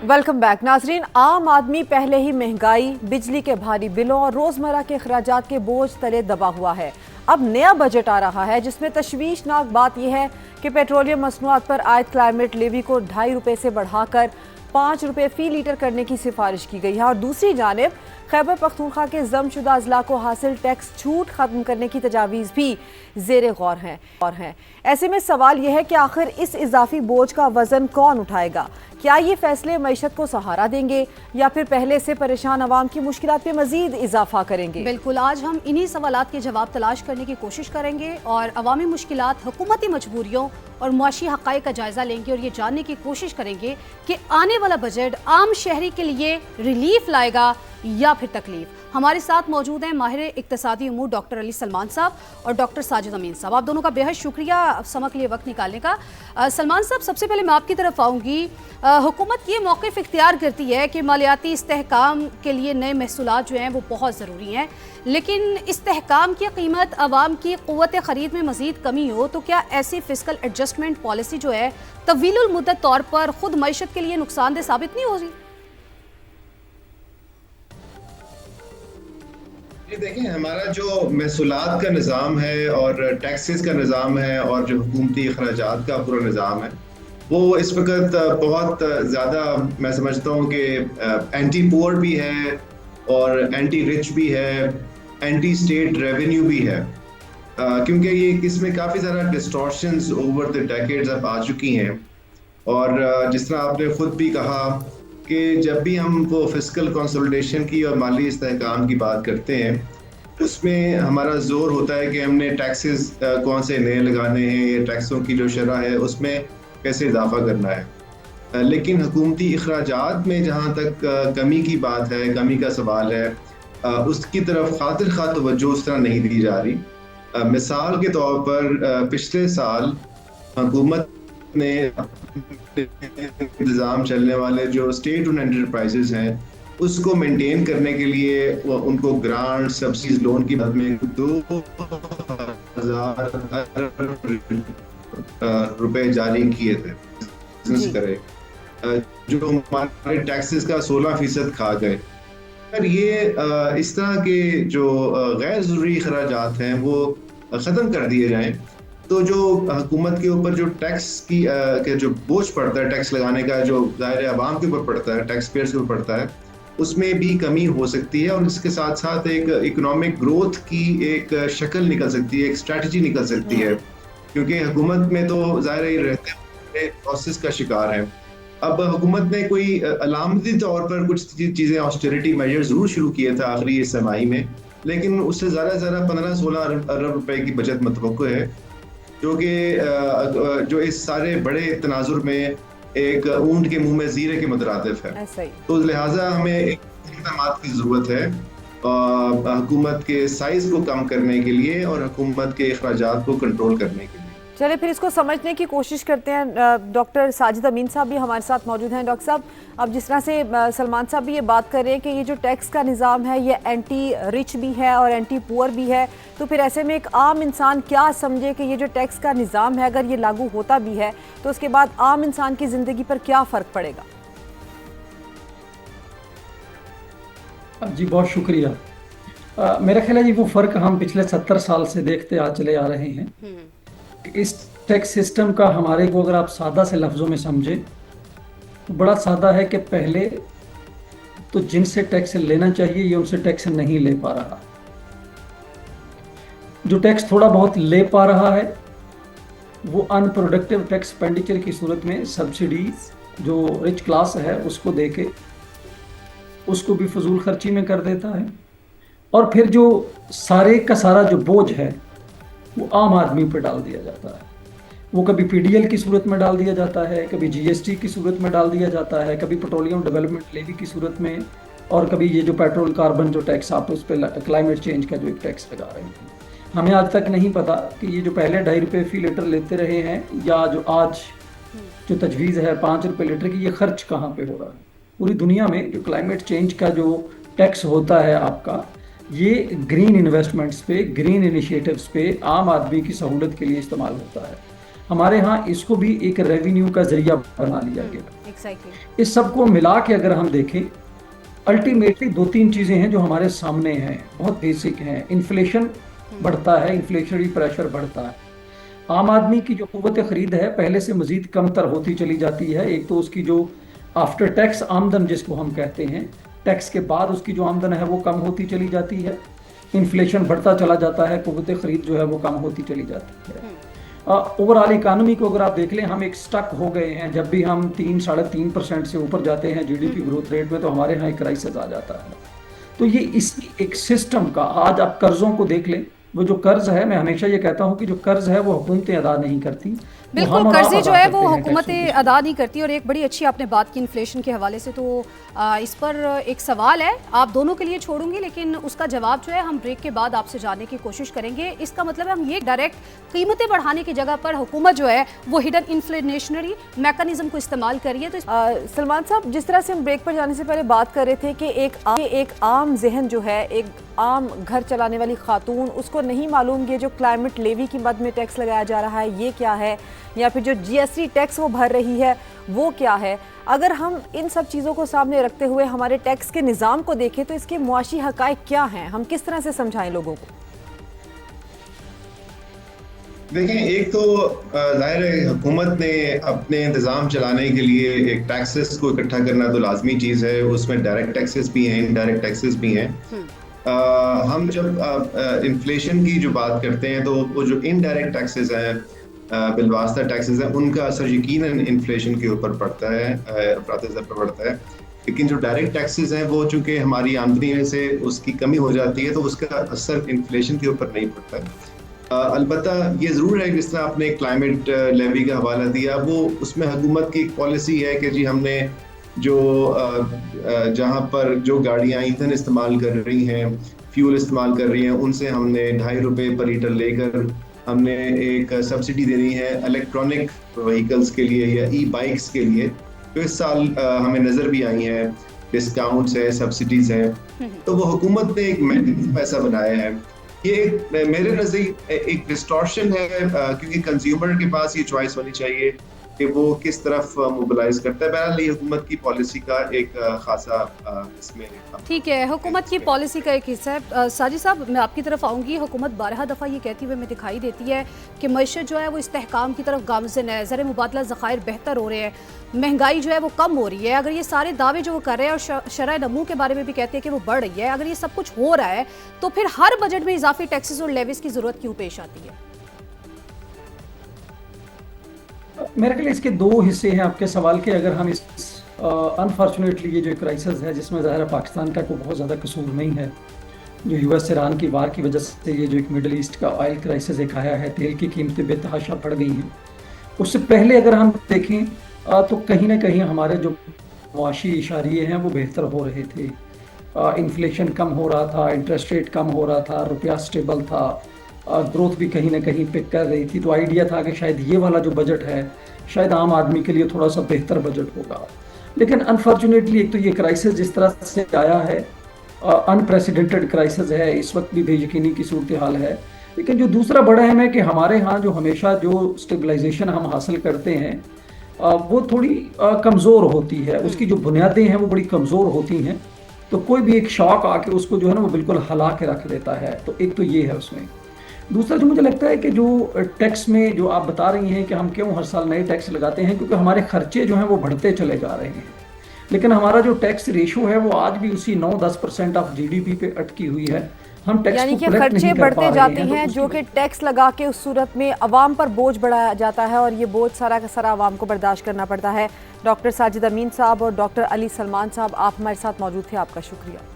Welcome back नाजरीन। आम आदमी पहले ही महंगाई, बिजली के भारी बिलों और रोजमर्रा के अखराजात के बोझ तले दबा हुआ है। अब नया बजट आ रहा है जिसमें तशवीशनाक बात यह है कि पेट्रोलियम मसनूआत पर आयद क्लाइमेट लेवी को 2.5 रुपये से बढ़ाकर 5 रुपये फी लीटर करने की सिफारिश की गई है और दूसरी जानिब खैबर पख्तूनख्वा के जमशुदा अजला को हासिल टैक्स छूट खत्म करने की तजावीज़ भी ज़ेरे गौर हैं। ऐसे में सवाल यह है कि आखिर इस इजाफी बोझ का वजन कौन उठाएगा? क्या ये फैसले मईशत को सहारा देंगे या फिर पहले से परेशान आवाम की मुश्किलात पे मजीद इजाफा करेंगे? बिल्कुल, आज हम इन्हीं सवालात के जवाब तलाश करने की कोशिश करेंगे और अवामी मुश्किलात, हुकूमती मजबूरियों और मुआशी हक़ाइक़ का जायजा लेंगे और ये जानने की कोशिश करेंगे कि आने वाला बजट आम शहरी के लिए रिलीफ लाएगा या फिर तकलीफ। हमारे साथ मौजूद हैं माहिर इक्तिसादी उमूर डॉक्टर अली सलमान साहब और डॉक्टर साजिद अमीन साहब। आप दोनों का बेहद शुक्रिया समय के लिए वक्त निकालने का। सलमान साहब, सबसे पहले मैं आपकी तरफ आऊँगी। हुकूमत ये मौक़िफ़ इख्तियार करती है कि मालियाती इस्तेहकाम के लिए नए महसूलात जो हैं वो बहुत ज़रूरी हैं, लेकिन इस्तेहकाम की कीमत आवाम की क़ुव्वत ख़रीद में मज़ीद कमी हो तो क्या ऐसी फ़िस्कल एडजस्टमेंट पॉलिसी जो है तवीलुल मुद्दत तौर पर ख़ुद मईशत के लिए नुकसानदेह साबित नहीं होगी? ये देखें, हमारा जो महसूलात का निज़ाम है और टैक्सेस का निज़ाम है और जो हुकूमती अखराजात का पूरा निज़ाम है वो इस वक्त बहुत ज़्यादा, मैं समझता हूँ कि एंटी पुअर भी है और एंटी रिच भी है, एंटी स्टेट रेवेन्यू भी है, क्योंकि ये इसमें काफ़ी ज़्यादा डिस्टॉर्शंस ओवर द डेकेड्स अब आ चुकी हैं। और जिस तरह आपने ख़ुद भी कहा कि जब भी हम वो फिस्कल कंसोलिडेशन की और माली इस्तेहकाम की बात करते हैं उसमें हमारा जोर होता है कि हमने टैक्सेस कौन से नए लगाने हैं या टैक्सों की जो शरह है उसमें कैसे इजाफा करना है। लेकिन हुकूमती अखराजात में जहाँ तक कमी की बात है, कमी का सवाल है, उसकी तरफ खातिर खा तवज्जो उस तरह नहीं दी जा रही। मिसाल के तौर पर पिछले साल हुकूमत ने इंतजाम चलने वाले जो स्टेट ओन्ड एंटरप्राइजेज हैं उसको मेंटेन करने के लिए उनको ग्रांट, सब्सिडीज, लोन की मदद में 2000 रुपए जारी किए थे बिजनेस करे, जो हमारे टैक्सेस का 16% खा गए। पर ये इस तरह के जो गैर जरूरी खर्चात हैं वो ख़त्म कर दिए जाएं तो जो हुकूमत के ऊपर जो टैक्स की के जो बोझ पड़ता है, टैक्स लगाने का जो ज़ाहिर आवाम के ऊपर पड़ता है, टैक्स पेयर्स के ऊपर पड़ता है, उसमें भी कमी हो सकती है और इसके साथ साथ एक इकोनॉमिक ग्रोथ की एक शक्ल निकल सकती है, एक स्ट्रैटेजी निकल सकती है, क्योंकि हुकूमत में तो ज़ाहिर ही रहते हैं प्रोसेस का शिकार है। अब हुकूमत ने कोई अलामती तौर पर कुछ चीज़ें ऑस्टेरिटी मेजर ज़रूर शुरू किए थे आखिरी इस समाही में, लेकिन उससे ज़्यादा से ज़्यादा 15-16 अरब रुपए की बचत मतवक्को है, जो कि जो इस सारे बड़े तनाजुर में एक ऊंट के मुंह में जीरे के मुतरादिफ है। तो लिहाजा हमें एक इक़दामात की ज़रूरत है हुकूमत के साइज़ को कम करने के लिए और हुकूमत के अखराजात को कंट्रोल करने के लिए। चलिए फिर इसको समझने की कोशिश करते हैं। डॉक्टर साजिद अमीन साहब भी हमारे साथ मौजूद हैं। डॉक्टर साहब, अब जिस तरह से सलमान साहब भी ये बात कर रहे हैं कि ये जो टैक्स का निज़ाम है ये एंटी रिच भी है और एंटी पुअर भी है, तो फिर ऐसे में एक आम इंसान क्या समझे कि ये जो टैक्स का निज़ाम है अगर ये लागू होता भी है तो उसके बाद आम इंसान की ज़िंदगी पर क्या फ़र्क पड़ेगा? जी बहुत शुक्रिया। मेरा ख्याल है जी वो फ़र्क हम पिछले 70 साल से देखते आ चले आ रहे हैं। इस टैक्स सिस्टम का हमारे को अगर आप सादा से लफ्ज़ों में समझे तो बड़ा सादा है कि पहले तो जिनसे टैक्स लेना चाहिए ये उनसे टैक्स नहीं ले पा रहा, जो टैक्स थोड़ा बहुत ले पा रहा है वो अनप्रोडक्टिव टैक्स एक्सपेंडिचर की सूरत में सब्सिडीज जो रिच क्लास है उसको देके उसको भी फजूल खर्ची में कर देता है, और फिर जो सारे का सारा जो बोझ है वो आम आदमी पर डाल दिया जाता है। वो कभी पीडीएल की सूरत में डाल दिया जाता है, कभी जीएसटी की सूरत में डाल दिया जाता है, कभी पेट्रोलियम डेवलपमेंट लेवी की सूरत में, और कभी ये जो पेट्रोल कार्बन जो टैक्स आप उस पर क्लाइमेट चेंज का जो एक टैक्स लगा रहे हैं। हमें आज तक नहीं पता कि ये जो पहले 2.5 रुपये फी लीटर लेते रहे हैं या जो आज जो तजवीज़ है 5 रुपये लीटर की, ये खर्च कहाँ पे हो रहा है? पूरी दुनिया में जो क्लाइमेट चेंज का जो टैक्स होता है आपका, ये ग्रीन इन्वेस्टमेंट्स पे, ग्रीन इनिशिएटिव्स पे, आम आदमी की सहूलत के लिए इस्तेमाल होता है। हमारे यहाँ इसको भी एक रेवेन्यू का जरिया बना लिया गया। एग्जैक्टली। इस सबको मिला के अगर हम देखें, अल्टीमेटली दो तीन चीजें हैं जो हमारे सामने हैं, बहुत बेसिक हैं। इन्फ्लेशन बढ़ता है, इन्फ्लेशनरी प्रेशर बढ़ता है। आम आदमी की जो कुव्वत खरीद है पहले से मजीद कमतर होती चली जाती है। एक तो उसकी जो आफ्टर टैक्स आमदन जिसको हम कहते हैं, टैक्स के बाद उसकी जो आमदन है वो कम होती चली जाती है। इन्फ्लेशन बढ़ता चला जाता है, कुव्वत खरीद जो है वो कम होती चली जाती है। ओवरऑल इकानमी को अगर आप देख लें, हम एक स्टक हो गए हैं। जब भी हम 3-3.5% से ऊपर जाते हैं जीडीपी ग्रोथ रेट में, तो हमारे यहाँ एक क्राइसिस आ जाता है। तो ये इसी एक सिस्टम का, आज आप कर्जों को देख लें, वो जो कर्ज है, मैं हमेशा ये कहता हूँ कि जो कर्ज है वो हुकूमतें अदा नहीं करती, बिल्कुल, कर्जे जो है वो हुकूमतें अदा नहीं करती। और एक बड़ी अच्छी आपने बात की इन्फ्लेशन के हवाले से, तो इस पर एक सवाल है, आप दोनों के लिए छोड़ूंगी, लेकिन उसका जवाब जो है हम ब्रेक के बाद आपसे जानने की कोशिश करेंगे। इसका मतलब हम ये डायरेक्ट कीमतें बढ़ाने की जगह पर हुकूमत जो है वो हिडन इन्फ्लेशनरी मैकेनिज्म को इस्तेमाल करिए। तो सलमान साहब, जिस तरह से हम ब्रेक पर जाने से पहले बात कर रहे थे कि एक आम जहन जो है, एक आम घर चलाने वाली खातून, उसको नहीं मालूम ये जो क्लाइमेट लेवी की मद में टैक्स लगाया जा रहा है ये क्या है, या फिर जो जीएसटी टैक्स वो भर रही है वो क्या है। अगर हम इन सब चीज़ों को सामने रखते हुए हमारे टैक्स के निज़ाम को देखें तो इसके मुआशी हक़ाइक़ क्या हैं, हम किस तरह से समझाएं लोगों को? देखें, एक तो जाहिर है हुकूमत ने अपने इंतज़ाम चलाने के लिए एक टैक्सेस को इकट्ठा करना तो लाजमी चीज़ है। उसमें डायरेक्ट टैक्सेस भी हैं, इनडायरेक्ट टैक्सेस भी हैं। हम जब इन्फ्लेशन की जो बात करते हैं तो वो जो इनडायरेक्ट टैक्सेस हैं, बिलवास्ता टैक्सेस हैं, उनका असर यकीनन इन्फ्लेशन के ऊपर पड़ता है, अफरात ज़र पर पड़ता है। लेकिन जो डायरेक्ट टैक्सेस हैं वो चूंकि हमारी आमदनी में से उसकी कमी हो जाती है, तो उसका असर इन्फ्लेशन के ऊपर नहीं पड़ता है। अलबत्ता ये ज़रूर है, जिस तरह आपने क्लाइमेट लेवी का हवाला दिया, वो उसमें हुकूमत की एक पॉलिसी है कि जी हमने जो जहाँ पर जो गाड़ियाँ ईंधन इस्तेमाल कर रही हैं, फ्यूल इस्तेमाल कर रही हैं, उनसे हमने ₹2.5 पर लीटर लेकर हमने एक सब्सिडी देनी है इलेक्ट्रॉनिक व्हीकल्स के लिए या ई बाइक्स के लिए। तो इस साल हमें नज़र भी आई हैं, डिस्काउंट्स है, सब्सिडीज हैं। तो वो हुकूमत ने एक मैकेनिज्म ऐसा बनाया है। ये मेरे नज़दीक एक डिस्टॉर्शन है, क्योंकि कंज्यूमर के पास ये चॉइस होनी चाहिए कि वो किस तरफ मोबिलाइज करता है। बहरहाल ये हुकूमत की पॉलिसी का एक खासा इसमें ठीक है, हुकूमत की पॉलिसी का एक हिस्सा है। साजिद साहब, मैं आपकी तरफ आऊँगी। हुकूमत 12 दफ़ा ये कहती हुए हमें दिखाई देती है कि मईशत जो है वो इस्तेहकाम की तरफ गामज़न है, ज़र मुबादला ज़खायर बेहतर हो रहे हैं, महंगाई जो है वो कम हो रही है। अगर ये सारे दावे जो वो कर रहे हैं और शरह नमू के बारे में भी कहते हैं कि वो बढ़ रही है, अगर ये सब कुछ हो रहा है तो फिर हर बजट में इजाफी टैक्सेस और लेवीज की ज़रूरत क्यों पेश आती है? मेरे ख्याल इसके दो हिस्से हैं आपके सवाल के। अगर हम इस अनफॉर्चुनेटली ये जो क्राइसिस है, जिसमें ज़ाहिर है पाकिस्तान का कोई बहुत ज़्यादा कसूर नहीं है, जो यूएस ईरान की वार की वजह से ये जो एक मिडल ईस्ट का ऑयल क्राइसिस एक आया है, तेल की कीमतें बेतहाशा बढ़ गई हैं। उससे पहले अगर हम देखें तो कहीं ना कहीं हमारे जो मुआशी इशारे हैं वो बेहतर हो रहे थे। इन्फ्लेशन कम हो रहा था, इंटरेस्ट रेट कम हो रहा था, रुपया स्टेबल था, ग्रोथ भी कहीं ना कहीं पिक कर रही थी। तो आइडिया था कि शायद ये वाला जो बजट है शायद आम आदमी के लिए थोड़ा सा बेहतर बजट होगा। लेकिन अनफॉर्चुनेटली एक तो ये क्राइसिस जिस तरह से आया है, अनप्रेसिडेंटेड क्राइसिस है, इस वक्त भी बेयकीनी की सूरत हाल है। लेकिन जो दूसरा बड़ा अहम है कि हमारे यहाँ जो हमेशा जो स्टेबलाइजेशन हम हासिल करते हैं वो थोड़ी कमज़ोर होती है, उसकी जो बुनियादें हैं वो बड़ी कमज़ोर होती हैं। तो कोई भी एक शॉक आके उसको जो है ना वो बिल्कुल हिला के रख देता है। तो एक तो ये है उसमें। दूसरा जो मुझे लगता है कि जो टैक्स में जो आप बता रही हैं कि हम क्यों हर साल नए टैक्स लगाते हैं, क्योंकि हमारे खर्चे जो हैं वो बढ़ते चले जा रहे हैं। लेकिन हमारा जो टैक्स रेशो है वो आज भी उसी 9-10% ऑफ जीडीपी पे अटकी हुई है। हम टैक्स यानी कि खर्चे बढ़ते जाते हैं, जो कि टैक्स लगा के उस सूरत में अवाम पर बोझ बढ़ाया जाता है और ये बोझ सारा का सारा अवाम को बर्दाश्त करना पड़ता है। डॉक्टर साजिद अमीन साहब और डॉक्टर अली सलमान साहब, आप हमारे साथ मौजूद थे, आपका शुक्रिया।